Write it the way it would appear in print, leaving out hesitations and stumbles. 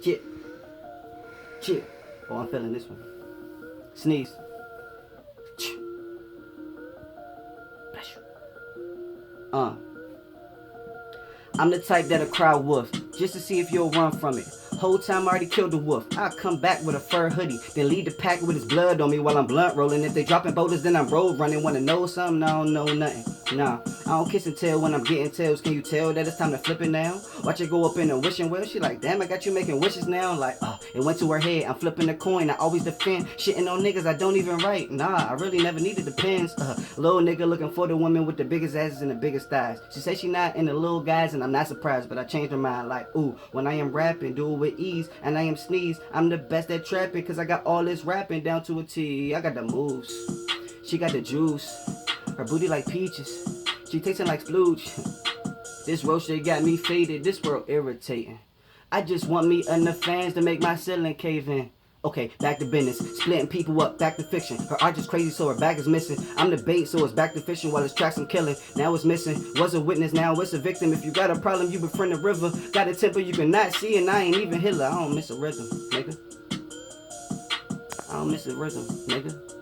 Chip. Chip. Oh, I'm feeling this one. Sneeze. Chip. Bless you. I'm the type that'll cry wolf, just to see if you'll run from it. Whole time I already killed the wolf. I'll come back with a fur hoodie, then lead the pack with his blood on me while I'm blunt rolling. If they dropping boulders, then I'm road running. Wanna know something? I don't know nothing. Nah, I don't kiss and tell when I'm getting tails. Can you tell that it's time to flip it now? Watch it go up in a wishing well. She like, damn, I got you making wishes now. Like, it went to her head. I'm flipping the coin. I always defend. Shitting on niggas I don't even write. Nah, I really never needed the pens. Little nigga looking for the woman with the biggest asses and the biggest thighs. She say she not into little guys, and I'm not surprised, but I changed her mind. Like, ooh, when I am rapping, do it with ease, and I am sneeze. I'm the best at trapping, cause I got all this rapping down to a T. I got the moves. She got the juice. Her booty like peaches. She tasting like splooge. This road shit got me faded. This world irritating. I just want me enough fans to make my ceiling cave in. Okay, back to business. Splitting people up, back to fiction. Her art is crazy, so her back is missing. I'm the bait, so it's back to fishing while it's tracks I'm killing. Now it's missing. Was a witness, now it's a victim. If you got a problem, you befriend the river. Got a temper you cannot see, and I ain't even Hitler. I don't miss a rhythm, nigga. I don't miss a rhythm, nigga.